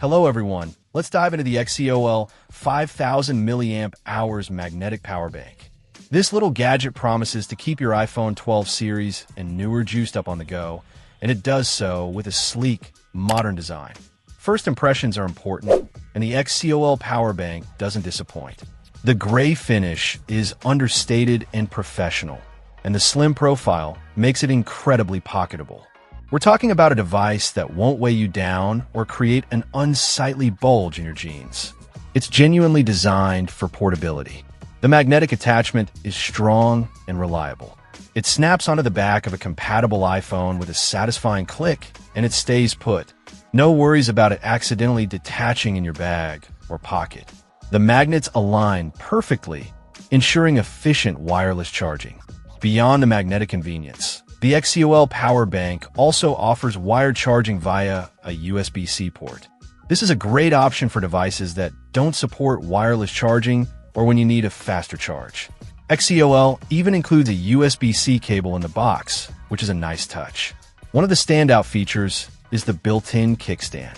Hello everyone, let's dive into the XCOOL 5000mAh magnetic power bank. This little gadget promises to keep your iPhone 12 series and newer juiced up on the go, and it does so with a sleek, modern design. First impressions are important, and the XCOOL power bank doesn't disappoint. The gray finish is understated and professional, and the slim profile makes it incredibly pocketable. We're talking about a device that won't weigh you down or create an unsightly bulge in your jeans. It's genuinely designed for portability. The magnetic attachment is strong and reliable. It snaps onto the back of a compatible iPhone with a satisfying click, and it stays put. No worries about it accidentally detaching in your bag or pocket. The magnets align perfectly, ensuring efficient wireless charging. Beyond the magnetic convenience, the XCOOL power bank also offers wired charging via a USB-C port. This is a great option for devices that don't support wireless charging or when you need a faster charge. XCOOL even includes a USB-C cable in the box, which is a nice touch. One of the standout features is the built-in kickstand.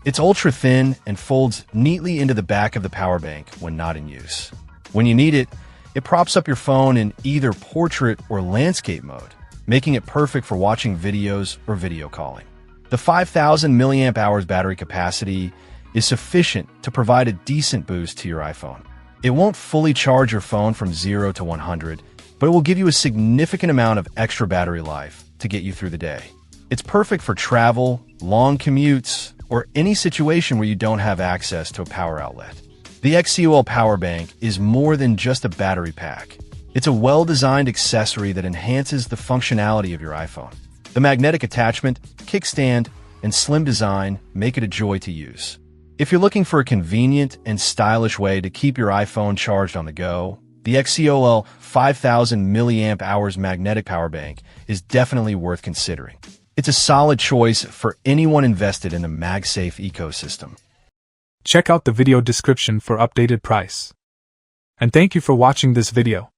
It's ultra-thin and folds neatly into the back of the power bank when not in use. When you need it, it props up your phone in either portrait or landscape mode, making it perfect for watching videos or video calling. The 5000mAh battery capacity is sufficient to provide a decent boost to your iPhone. It won't fully charge your phone from 0 to 100, but it will give you a significant amount of extra battery life to get you through the day. It's perfect for travel, long commutes, or any situation where you don't have access to a power outlet. The XCOOL power bank is more than just a battery pack. It's a well-designed accessory that enhances the functionality of your iPhone. The magnetic attachment, kickstand, and slim design make it a joy to use. If you're looking for a convenient and stylish way to keep your iPhone charged on the go, the XCOOL 5000mAh magnetic power bank is definitely worth considering. It's a solid choice for anyone invested in the MagSafe ecosystem. Check out the video description for updated price. And thank you for watching this video.